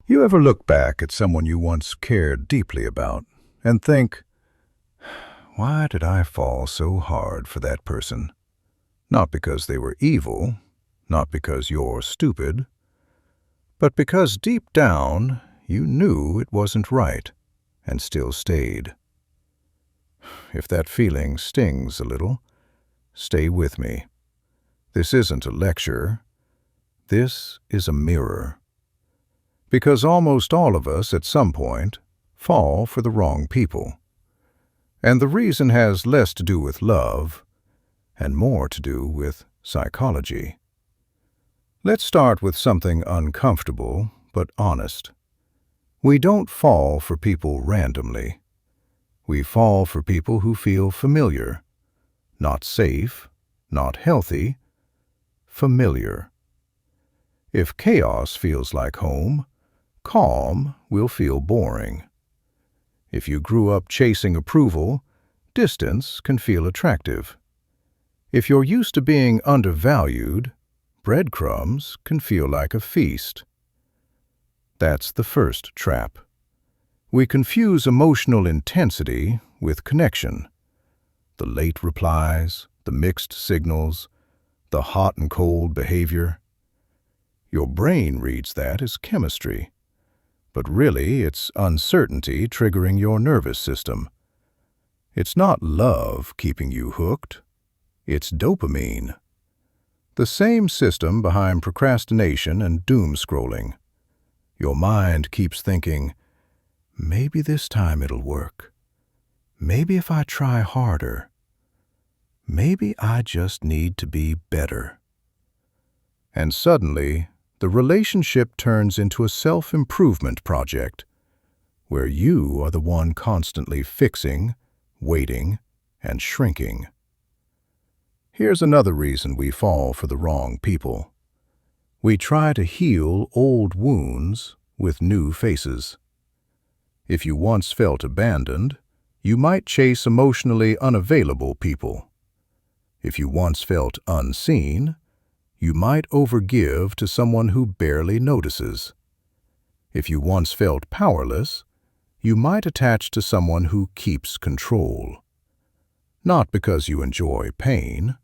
You ever look back at someone you once cared deeply about and think, why did I fall so hard for that person? Not because they were evil, not because you're stupid, but because deep down you knew it wasn't right and still stayed. If that feeling stings a little, stay with me. This isn't a lecture. This is a mirror. Because almost all of us at some point fall for the wrong people. And the reason has less to do with love and more to do with psychology. Let's start with something uncomfortable but honest. We don't fall for people randomly. We fall for people who feel familiar, not safe, not healthy, familiar. If chaos feels like home, calm will feel boring. If you grew up chasing approval, distance can feel attractive. If you're used to being undervalued, breadcrumbs can feel like a feast. That's the first trap. We confuse emotional intensity with connection. The late replies, the mixed signals, the hot and cold behavior. Your brain reads that as chemistry. But really, it's uncertainty triggering your nervous system. It's not love keeping you hooked. It's dopamine. The same system behind procrastination and doom scrolling. Your mind keeps thinking, maybe this time it'll work. Maybe if I try harder. Maybe I just need to be better. And suddenly, the relationship turns into a self-improvement project where you are the one constantly fixing, waiting, and shrinking. Here's another reason we fall for the wrong people. We try to heal old wounds with new faces. If you once felt abandoned, you might chase emotionally unavailable people. If you once felt unseen, you might overgive to someone who barely notices. If you once felt powerless, you might attach to someone who keeps control. Not because you enjoy pain,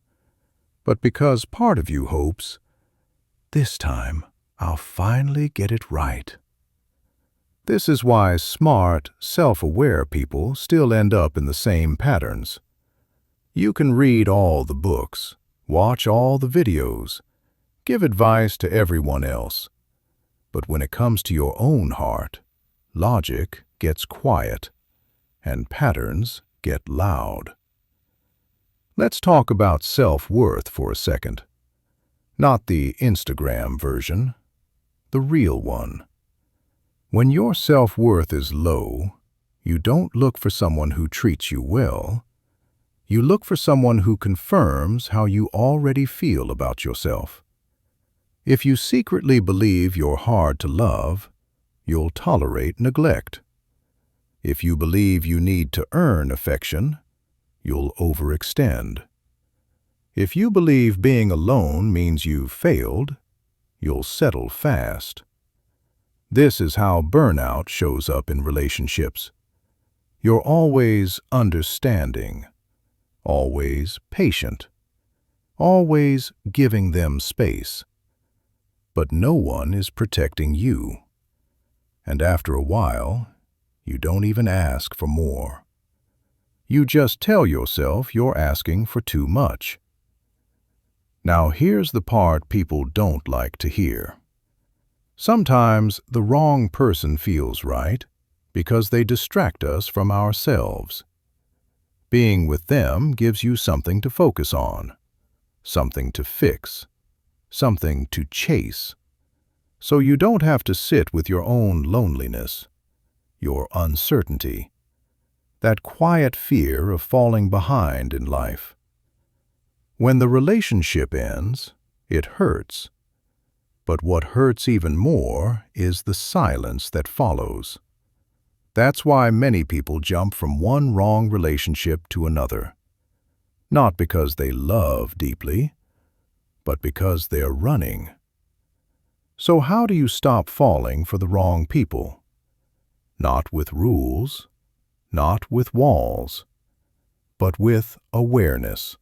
but because part of you hopes, this time I'll finally get it right. This is why smart, self-aware people still end up in the same patterns. You can read all the books, watch all the videos, give advice to everyone else. But when it comes to your own heart, logic gets quiet and patterns get loud. Let's talk about self-worth for a second. Not the Instagram version, the real one. When your self-worth is low, you don't look for someone who treats you well. You look for someone who confirms how you already feel about yourself. If you secretly believe you're hard to love, you'll tolerate neglect. If you believe you need to earn affection, you'll overextend. If you believe being alone means you've failed, you'll settle fast. This is how burnout shows up in relationships. You're always understanding, always patient, always giving them space. But no one is protecting you. And after a while, you don't even ask for more. You just tell yourself you're asking for too much. Now here's the part people don't like to hear. Sometimes the wrong person feels right because they distract us from ourselves. Being with them gives you something to focus on, something to fix, something to chase. So you don't have to sit with your own loneliness, your uncertainty, that quiet fear of falling behind in life. When the relationship ends, it hurts. But what hurts even more is the silence that follows. That's why many people jump from one wrong relationship to another. Not because they love deeply, but because they're running. So how do you stop falling for the wrong people? Not with rules, not with walls, but with awareness.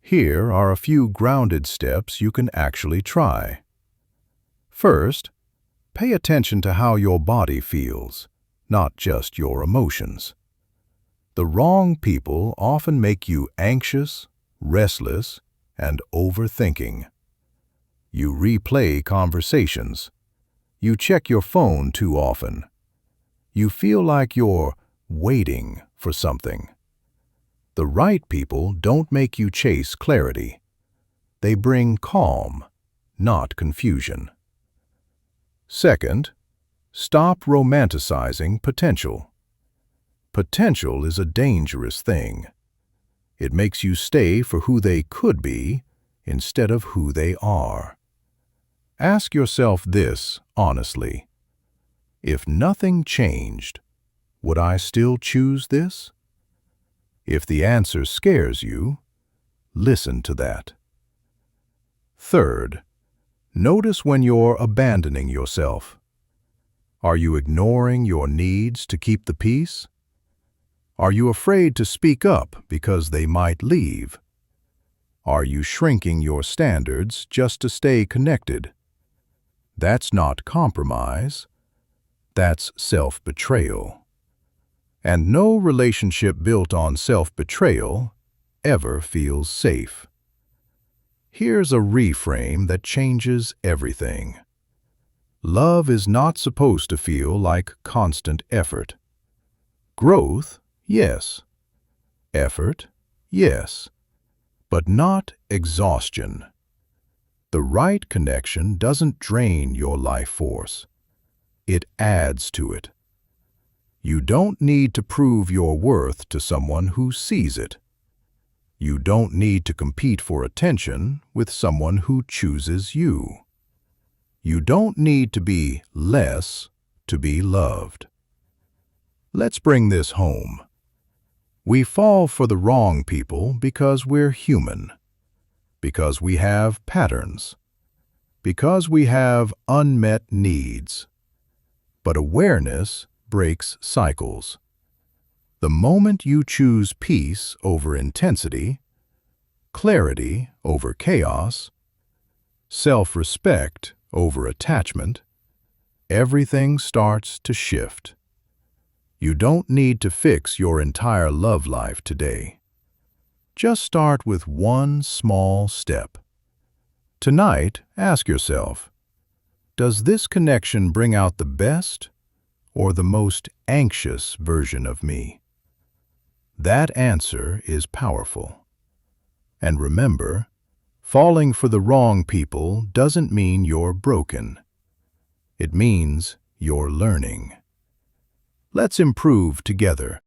Here are a few grounded steps you can actually try. First, pay attention to how your body feels, not just your emotions. The wrong people often make you anxious, restless, and overthinking. You replay conversations. You check your phone too often. You feel like you're waiting for something. The right people don't make you chase clarity. They bring calm, not confusion. Second, stop romanticizing potential. Potential is a dangerous thing. It makes you stay for who they could be instead of who they are. Ask yourself this honestly. If nothing changed, would I still choose this? If the answer scares you, listen to that. Third, notice when you're abandoning yourself. Are you ignoring your needs to keep the peace? Are you afraid to speak up because they might leave? Are you shrinking your standards just to stay connected? That's not compromise. That's self-betrayal. And no relationship built on self-betrayal ever feels safe. Here's a reframe that changes everything. Love is not supposed to feel like constant effort. Growth, yes. Effort, yes. But not exhaustion. The right connection doesn't drain your life force. It adds to it. You don't need to prove your worth to someone who sees it. You don't need to compete for attention with someone who chooses you. You don't need to be less to be loved. Let's bring this home. We fall for the wrong people because we're human, because we have patterns, because we have unmet needs. But awareness breaks cycles. The moment you choose peace over intensity, clarity over chaos, self-respect over attachment, everything starts to shift. You don't need to fix your entire love life today. Just start with one small step. Tonight, ask yourself, does this connection bring out the best or the most anxious version of me? That answer is powerful. And remember, falling for the wrong people doesn't mean you're broken. It means you're learning. Let's improve together.